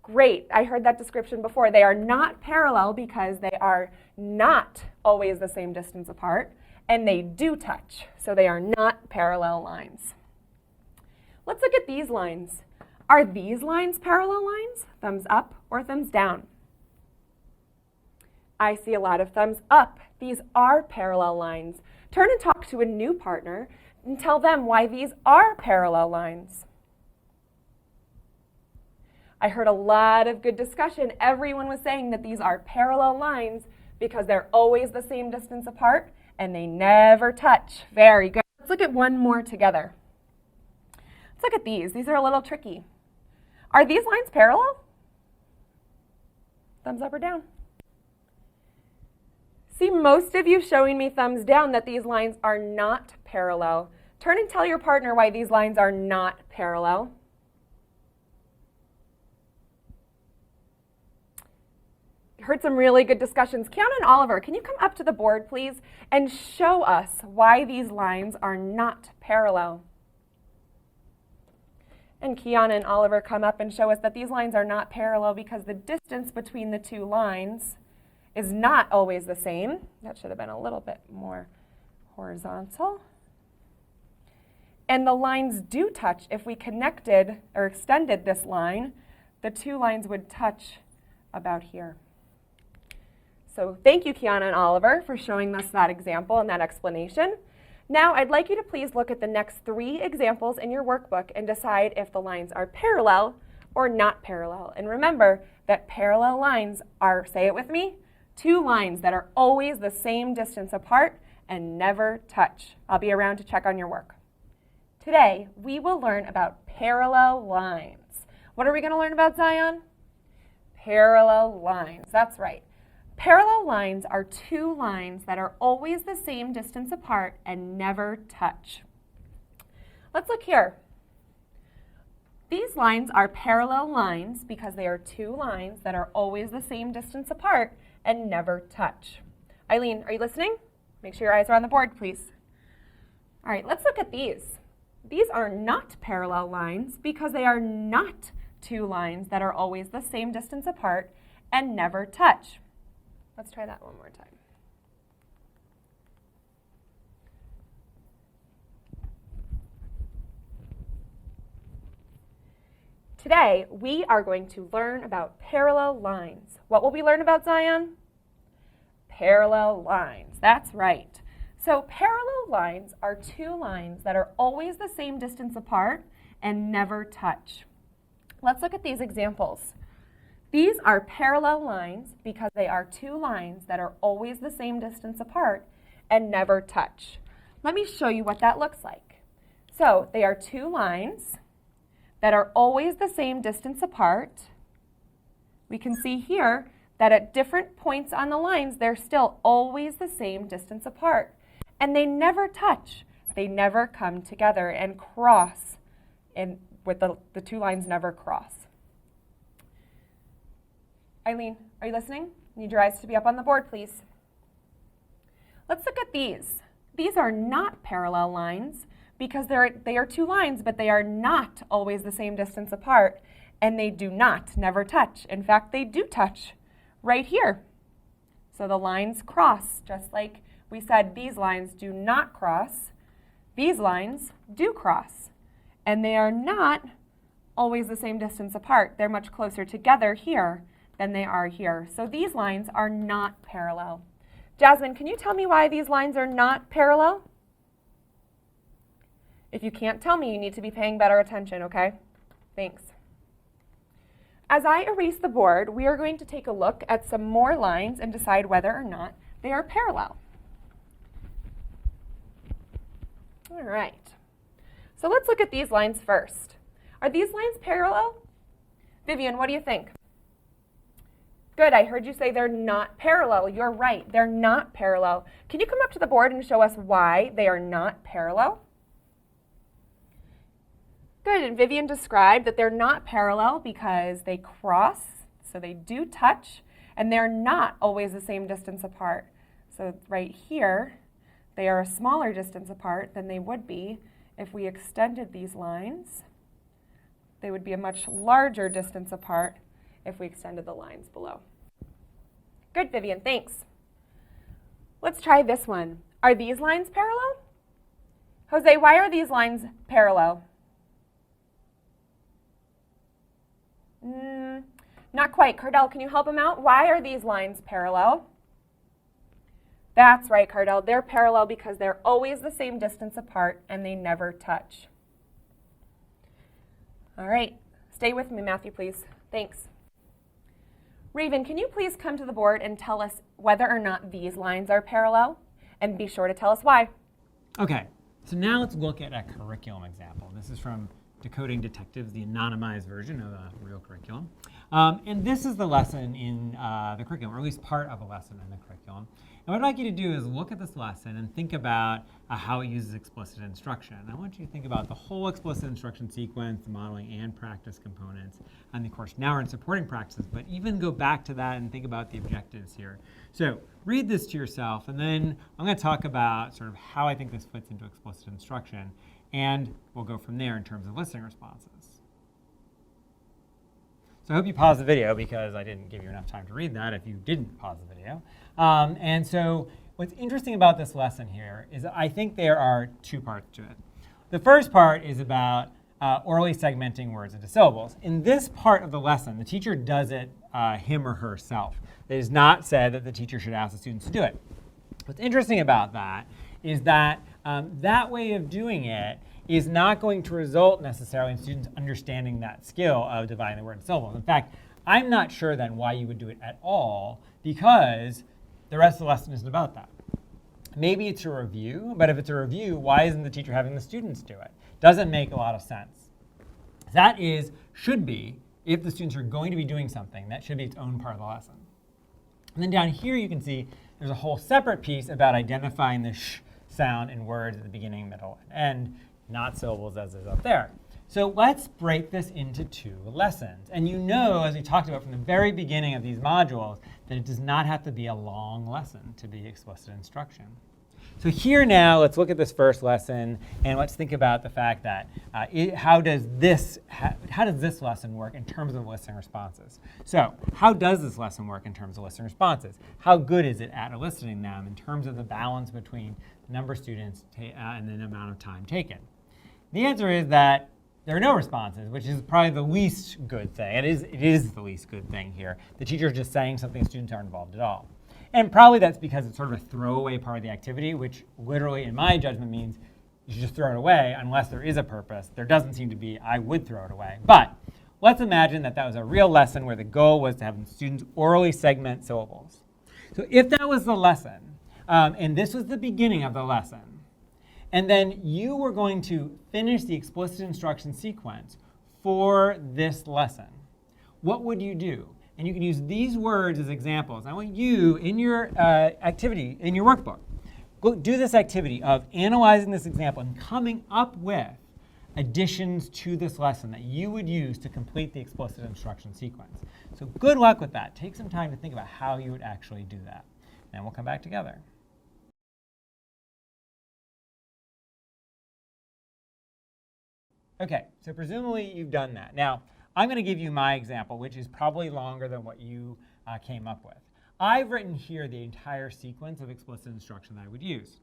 Great. I heard that description before. They are not parallel because they are not always the same distance apart, and they do touch. So they are not parallel lines. Let's look at these lines. Are these lines parallel lines? Thumbs up or thumbs down? I see a lot of thumbs up. These are parallel lines. Turn and talk to a new partner and tell them why these are parallel lines. I heard a lot of good discussion. Everyone was saying that these are parallel lines because they're always the same distance apart and they never touch. Very good. Let's look at one more together. Let's look at these. These are a little tricky. Are these lines parallel? Thumbs up or down? See most of you showing me thumbs down that these lines are not parallel. Turn and tell your partner why these lines are not parallel. Heard some really good discussions. Kiana and Oliver, can you come up to the board, please, and show us why these lines are not parallel? And Kiana and Oliver come up and show us that these lines are not parallel because the distance between the two lines is not always the same. That should have been a little bit more horizontal. And the lines do touch. If we connected or extended this line, the two lines would touch about here. So thank you, Kiana and Oliver, for showing us that example and that explanation. Now, I'd like you to please look at the next 3 examples in your workbook and decide if the lines are parallel or not parallel. And remember that parallel lines are, say it with me, 2 lines that are always the same distance apart and never touch. I'll be around to check on your work. Today, we will learn about parallel lines. What are we going to learn about, Zion? Parallel lines. That's right. Parallel lines are 2 lines that are always the same distance apart and never touch. Let's look here. These lines are parallel lines because they are 2 lines that are always the same distance apart and never touch. Eileen, are you listening? Make sure your eyes are on the board, please. All right, let's look at these. These are not parallel lines because they are not 2 lines that are always the same distance apart and never touch. Let's try that one more time. Today, we are going to learn about parallel lines. What will we learn about, Zion? Parallel lines, that's right. So parallel lines are two lines that are always the same distance apart and never touch. Let's look at these examples. These are parallel lines because they are two lines that are always the same distance apart and never touch. Let me show you what that looks like. So they are two lines that are always the same distance apart. We can see here that at different points on the lines, they're still always the same distance apart. And they never touch. They never come together and cross, and with the two lines never cross. Eileen, are you listening? Need your eyes to be up on the board, please. Let's look at these. These are not parallel lines because they are two lines, but they are not always the same distance apart, and they do not never touch. In fact, they do touch right here. So the lines cross, just like we said these lines do not cross. These lines do cross, and they are not always the same distance apart. They're much closer together here than they are here. So these lines are not parallel. Jasmine, can you tell me why these lines are not parallel? If you can't tell me, you need to be paying better attention, okay? Thanks. As I erase the board, we are going to take a look at some more lines and decide whether or not they are parallel. All right. So let's look at these lines first. Are these lines parallel? Vivian, what do you think? Good, I heard you say they're not parallel. You're right, they're not parallel. Can you come up to the board and show us why they are not parallel? Good, and Vivian described that they're not parallel because they cross, so they do touch, and they're not always the same distance apart. So right here, they are a smaller distance apart than they would be if we extended these lines. They would be a much larger distance apart if we extended the lines below. Good, Vivian, thanks. Let's try this one. Are these lines parallel? Jose, why are these lines parallel? Not quite. Cardell, can you help him out? Why are these lines parallel? That's right, Cardell. They're parallel because they're always the same distance apart and they never touch. All right. Stay with me, Matthew, please. Thanks. Raven, can you please come to the board and tell us whether or not these lines are parallel? And be sure to tell us why. Okay, so now let's look at a curriculum example. This is from Decoding Detectives, the anonymized version of a real curriculum. And this is the lesson in the curriculum, or at least part of a lesson in the curriculum. And what I'd like you to do is look at this lesson and think about how it uses explicit instruction. I want you to think about the whole explicit instruction sequence, the modeling and practice components. And of course, now we're in supporting practices, but even go back to that and think about the objectives here. So read this to yourself, and then I'm going to talk about sort of how I think this fits into explicit instruction. And we'll go from there in terms of listening responses. So I hope you paused the video because I didn't give you enough time to read that if you didn't pause the video. And so what's interesting about this lesson here is I think there are two parts to it. The first part is about orally segmenting words into syllables. In this part of the lesson, the teacher does it him or herself. It is not said that the teacher should ask the students to do it. What's interesting about that is that that way of doing it is not going to result necessarily in students understanding that skill of dividing the word into syllables. In fact, I'm not sure then why you would do it at all, because the rest of the lesson isn't about that. Maybe it's a review, but if it's a review, why isn't the teacher having the students do it? Doesn't make a lot of sense. That should be, if the students are going to be doing something, that should be its own part of the lesson. And then down here you can see there's a whole separate piece about identifying the sh sound in words at the beginning, middle, and end, not syllables as is up there. So let's break this into two lessons. And you know, as we talked about from the very beginning of these modules, that it does not have to be a long lesson to be explicit instruction. So here now, let's look at this first lesson, and let's think about the fact that how does this lesson work in terms of listening responses? So how does this lesson work in terms of listening responses? How good is it at eliciting them in terms of the balance between the number of students and the amount of time taken? The answer is that there are no responses, which is probably the least good thing. It is the least good thing here. The teacher is just saying something, students aren't involved at all. And probably that's because it's sort of a throwaway part of the activity, which literally, in my judgment, means you should just throw it away unless there is a purpose. There doesn't seem to be. I would throw it away. But let's imagine that that was a real lesson where the goal was to have students orally segment syllables. So if that was the lesson, and this was the beginning of the lesson, and then you were going to finish the explicit instruction sequence for this lesson, what would you do? And you can use these words as examples. I want you, in your activity, in your workbook, go do this activity of analyzing this example and coming up with additions to this lesson that you would use to complete the explicit instruction sequence. So good luck with that. Take some time to think about how you would actually do that. And we'll come back together. Okay, so presumably you've done that. Now, I'm going to give you my example, which is probably longer than what you came up with. I've written here the entire sequence of explicit instruction that I would use.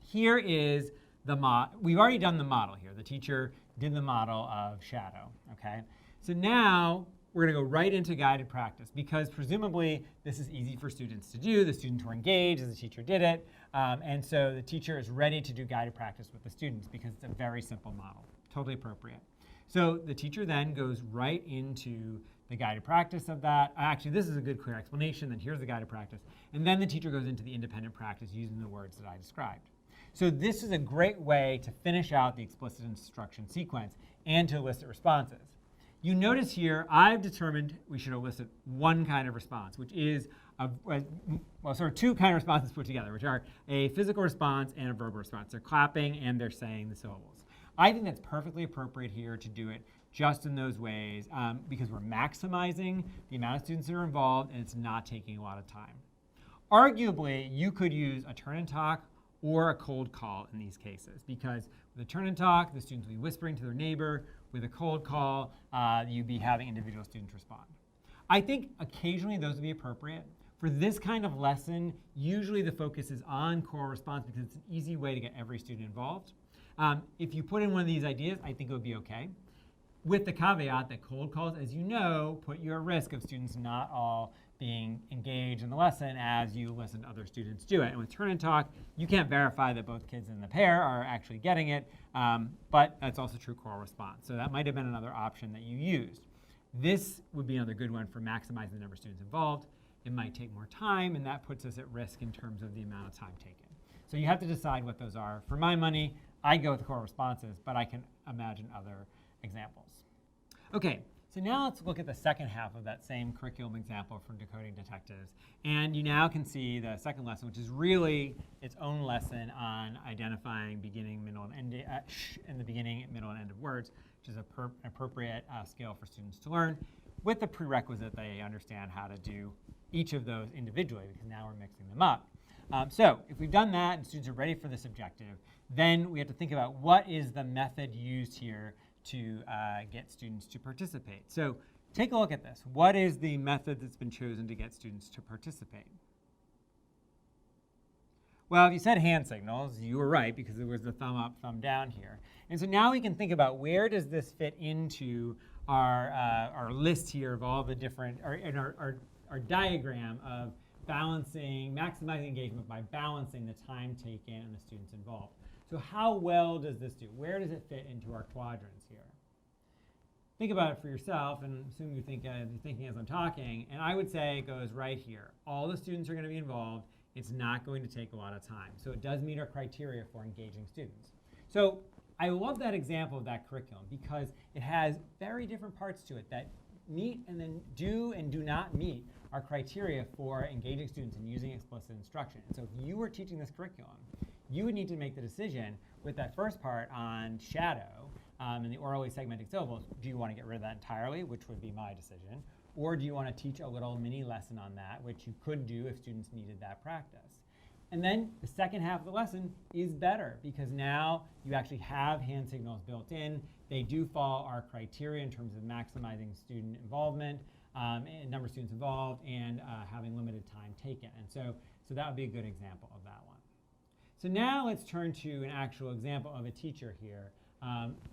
Here is the model. We've already done the model here. The teacher did the model of shadow, okay? So now we're going to go right into guided practice because presumably this is easy for students to do. The students were engaged as the teacher did it. And so the teacher is ready to do guided practice with the students because it's a very simple model, totally appropriate. So the teacher then goes right into the guided practice of that. Actually, this is a good clear explanation. Then here's the guided practice. And then the teacher goes into the independent practice using the words that I described. So this is a great way to finish out the explicit instruction sequence and to elicit responses. You notice here, I've determined we should elicit one kind of response, which is sort of two kind of responses put together, which are a physical response and a verbal response. They're clapping and they're saying the syllables. I think that's perfectly appropriate here to do it just in those ways because we're maximizing the amount of students that are involved and it's not taking a lot of time. Arguably, you could use a turn and talk or a cold call in these cases because with a turn and talk, the students will be whispering to their neighbor. With a cold call, you'd be having individual students respond. I think occasionally those would be appropriate. For this kind of lesson, usually the focus is on core response because it's an easy way to get every student involved. If you put in one of these ideas, I think it would be okay. With the caveat that cold calls, as you know, put you at risk of students not all being engaged in the lesson as you listen to other students do it. And with turn and talk, you can't verify that both kids in the pair are actually getting it, but that's also true core response. So that might have been another option that you used. This would be another good one for maximizing the number of students involved. It might take more time, and that puts us at risk in terms of the amount of time taken. So you have to decide what those are. For my money, I go with core responses, but I can imagine other examples. Okay, so now let's look at the second half of that same curriculum example from Decoding Detectives. And you now can see the second lesson, which is really its own lesson on identifying beginning, middle, and end, in the beginning, middle, and end of words, which is an appropriate skill for students to learn with the prerequisite that they understand how to do each of those individually, because now we're mixing them up. So if we've done that and students are ready for this objective, then we have to think about what is the method used here to get students to participate. So take a look at this. What is the method that's been chosen to get students to participate? Well, if you said hand signals, you were right because there was the thumb up, thumb down here. And so now we can think about where does this fit into our list here of all the different, our diagram of balancing, maximizing engagement by balancing the time taken and the students involved. So how well does this do? Where does it fit into our quadrants here? Think about it for yourself, and assume you're thinking as I'm talking, and I would say it goes right here. All the students are going to be involved. It's not going to take a lot of time. So it does meet our criteria for engaging students. So I love that example of that curriculum because it has very different parts to it that meet and then do and do not meet our criteria for engaging students and using explicit instruction. And so if you were teaching this curriculum, you would need to make the decision with that first part on shadow and the orally segmented syllables. Do you want to get rid of that entirely, which would be my decision, or do you want to teach a little mini lesson on that, which you could do if students needed that practice? And then the second half of the lesson is better because now you actually have hand signals built in. They do follow our criteria in terms of maximizing student involvement, and number of students involved, and having limited time taken. And so that would be a good example of that one. So now let's turn to an actual example of a teacher here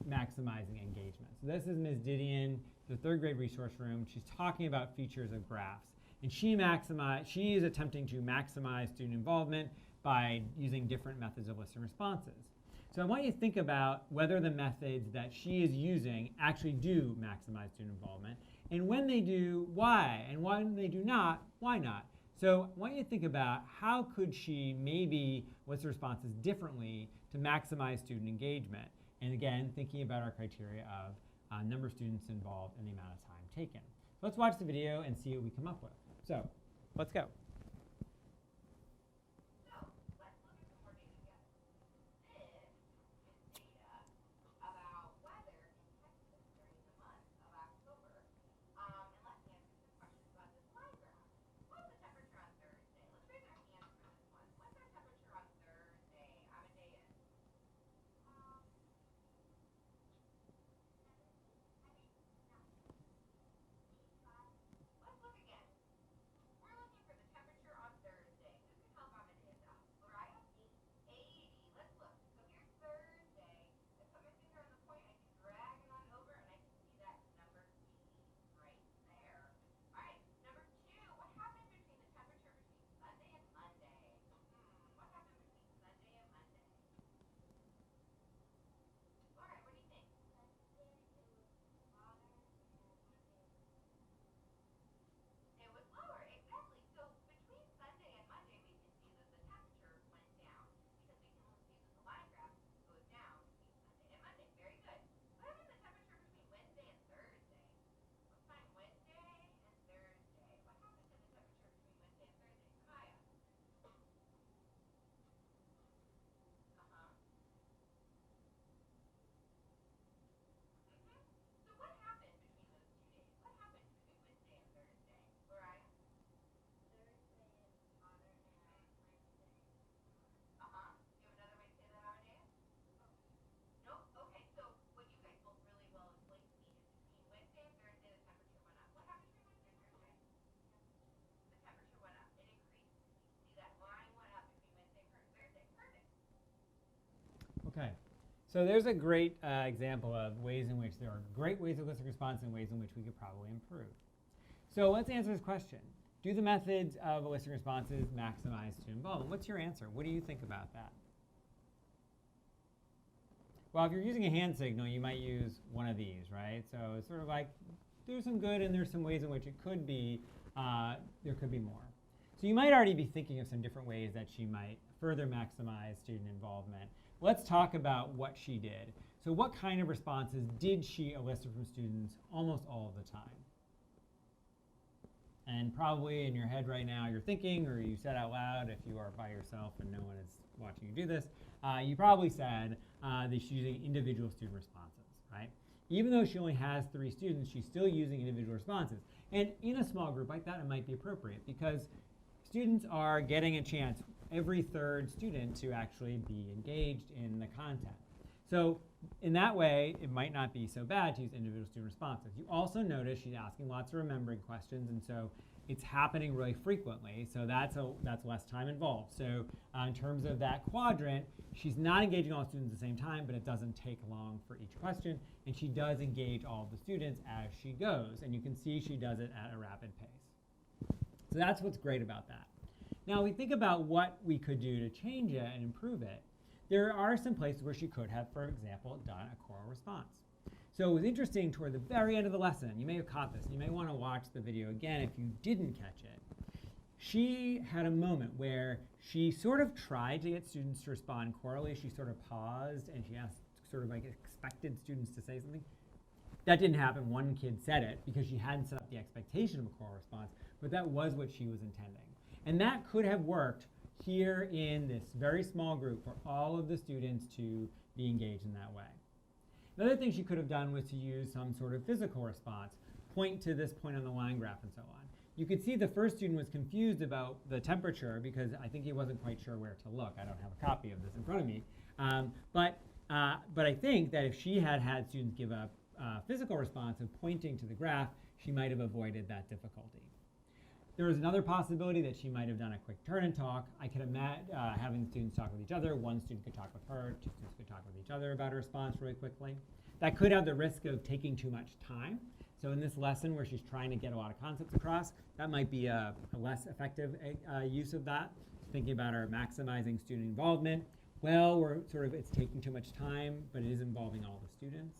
maximizing engagement. So this is Ms. Didion, the third grade resource room. She's talking about features of graphs. And she is attempting to maximize student involvement by using different methods of listening responses. So I want you to think about whether the methods that she is using actually do maximize student involvement. And when they do, why? And when they do not, why not? So I want you to think about how could she maybe list responses differently to maximize student engagement. And again, thinking about our criteria of number of students involved and the amount of time taken. So let's watch the video and see what we come up with. So let's go. Okay, so there's a great example of ways in which there are great ways of listening response and ways in which we could probably improve. So let's answer this question. Do the methods of listening responses maximize student involvement? What's your answer? What do you think about that? Well, if you're using a hand signal, you might use one of these, right? So it's sort of like there's some good and there's some ways in which it could be, there could be more. So you might already be thinking of some different ways that she might further maximize student involvement. Let's talk about what she did. So what kind of responses did she elicit from students almost all of the time? And probably in your head right now you're thinking, or you said out loud if you are by yourself and no one is watching you do this, you probably said that she's using individual student responses, right? Even though she only has 3 students, she's still using individual responses. And in a small group like that, it might be appropriate because students are getting a chance, every 3rd student, to actually be engaged in the content. So in that way, it might not be so bad to use individual student responses. You also notice she's asking lots of remembering questions, and so it's happening really frequently, so that's less time involved. So in terms of that quadrant, she's not engaging all students at the same time, but it doesn't take long for each question, and she does engage all of the students as she goes, and you can see she does it at a rapid pace. So that's what's great about that. Now we think about what we could do to change it and improve it. There are some places where she could have, for example, done a choral response. So it was interesting toward the very end of the lesson, you may have caught this, you may want to watch the video again if you didn't catch it. She had a moment where she sort of tried to get students to respond chorally. She sort of paused and she asked, sort of like expected students to say something. That didn't happen. One kid said it because she hadn't set up the expectation of a choral response, but that was what she was intending. And that could have worked here in this very small group for all of the students to be engaged in that way. Another thing she could have done was to use some sort of physical response, point to this point on the line graph and so on. You could see the first student was confused about the temperature because I think he wasn't quite sure where to look. I don't have a copy of this in front of me. But I think that if she had had students give a physical response of pointing to the graph, she might have avoided that difficulty. There was another possibility that she might have done a quick turn and talk. I could imagine having the students talk with each other. One student could talk with her, two students could talk with each other about a response really quickly. That could have the risk of taking too much time. So in this lesson where she's trying to get a lot of concepts across, that might be a less effective use of that. Thinking about our maximizing student involvement. Well, it's taking too much time, but it is involving all the students.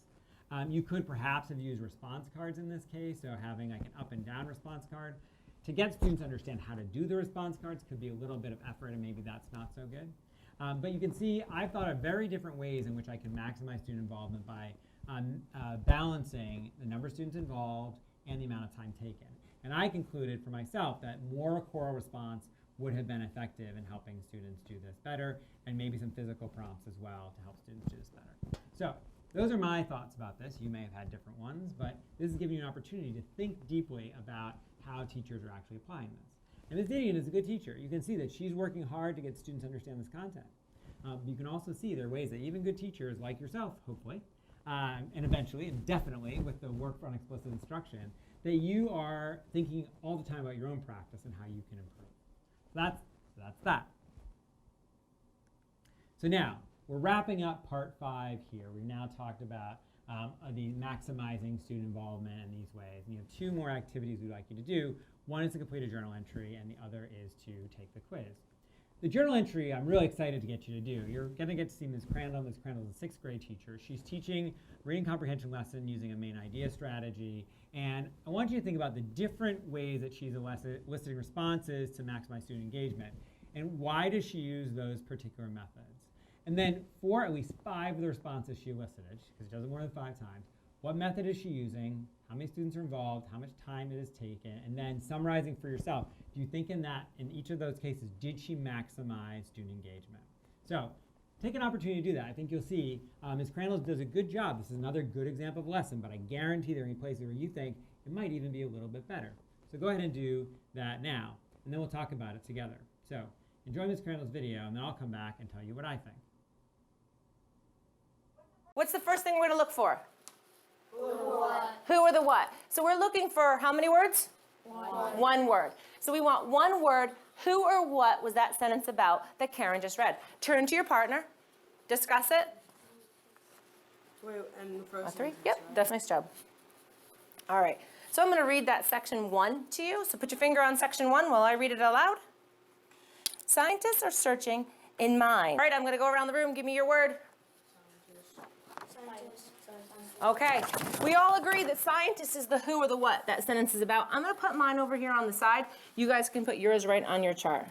You could perhaps have used response cards in this case, so having like an up and down response card. To get students to understand how to do the response cards could be a little bit of effort, and maybe that's not so good. But you can see I've thought of very different ways in which I can maximize student involvement by balancing the number of students involved and the amount of time taken. And I concluded for myself that more choral response would have been effective in helping students do this better, and maybe some physical prompts as well to help students do this better. So those are my thoughts about this. You may have had different ones, but this is giving you an opportunity to think deeply about how teachers are actually applying this. And Ms. Didion is a good teacher. You can see that she's working hard to get students to understand this content. You can also see there are ways that even good teachers like yourself, hopefully, and eventually and definitely with the work on explicit instruction, that you are thinking all the time about your own practice and how you can improve. So that's that. So now, we're wrapping up part 5 here. We've now talked about the maximizing student involvement in these ways. And you have 2 more activities we'd like you to do. One is to complete a journal entry, and the other is to take the quiz. The journal entry I'm really excited to get you to do. You're going to get to see Ms. Crandall. Ms. Crandall is a 6th grade teacher. She's teaching reading comprehension lesson using a main idea strategy. And I want you to think about the different ways that she's eliciting responses to maximize student engagement. And why does she use those particular methods? And then for at least 5 of the responses she elicited, because she does it more than 5 times, what method is she using? How many students are involved? How much time it has taken? And then summarizing for yourself, do you think in each of those cases, did she maximize student engagement? So take an opportunity to do that. I think you'll see Ms. Crandall does a good job. This is another good example of a lesson, but I guarantee there are any places where you think it might even be a little bit better. So go ahead and do that now, and then we'll talk about it together. So enjoy Ms. Crandall's video, and then I'll come back and tell you what I think. What's the first thing we're going to look for? Who or the what? Who or the what? So we're looking for how many words? One. One word. So we want one word. Who or what was that sentence about that Karen just read? Turn to your partner. Discuss it. Wait, and the first 3? one, Yep, right? that's nice job. All right. So I'm going to read that section 1 to you. So put your finger on section 1 while I read it aloud. Scientists are searching in mind. All right, I'm going to go around the room. Give me your word. Okay, we all agree that scientist is the who or the what that sentence is about. I'm going to put mine over here on the side. You guys can put yours right on your chart.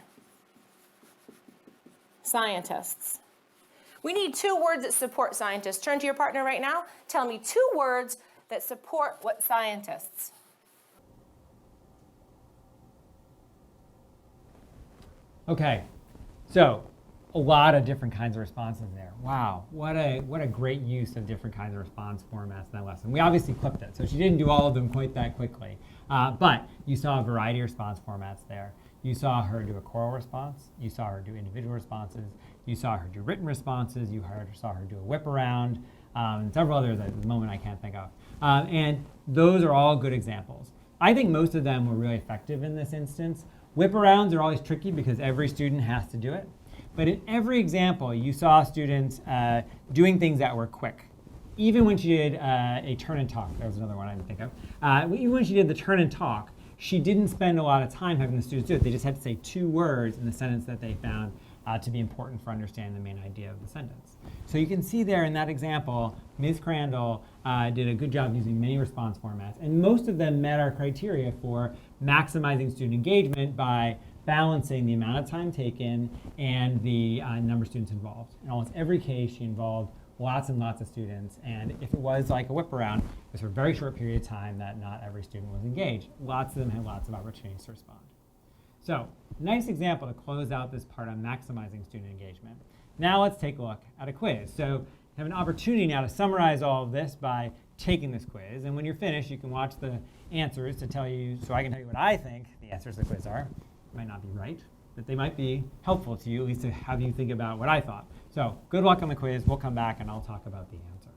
Scientists. We need 2 words that support scientists. Turn to your partner right now. Tell me 2 words that support what scientists. Okay, so a lot of different kinds of responses there. Wow, what a great use of different kinds of response formats in that lesson. We obviously clipped it, so she didn't do all of them quite that quickly. But you saw a variety of response formats there. You saw her do a choral response. You saw her do individual responses. You saw her do written responses. You saw her do a whip around, and several others at the moment I can't think of. And those are all good examples. I think most of them were really effective in this instance. Whip arounds are always tricky because every student has to do it. But in every example, you saw students doing things that were quick. Even when she did a turn and talk, that was another one I didn't think of. Even when she did the turn and talk, she didn't spend a lot of time having the students do it. They just had to say 2 words in the sentence that they found to be important for understanding the main idea of the sentence. So you can see there in that example, Ms. Crandall did a good job using many response formats. And most of them met our criteria for maximizing student engagement by balancing the amount of time taken and the number of students involved. In almost every case, she involved lots and lots of students, and if it was like a whip around, it was for a very short period of time that not every student was engaged. Lots of them had lots of opportunities to respond. So, nice example to close out this part on maximizing student engagement. Now let's take a look at a quiz. So, you have an opportunity now to summarize all of this by taking this quiz, and when you're finished, you can watch the answers to tell you, so I can tell you what I think the answers to the quiz are. Might not be right, but they might be helpful to you, at least to have you think about what I thought. So good luck on the quiz. We'll come back and I'll talk about the answer.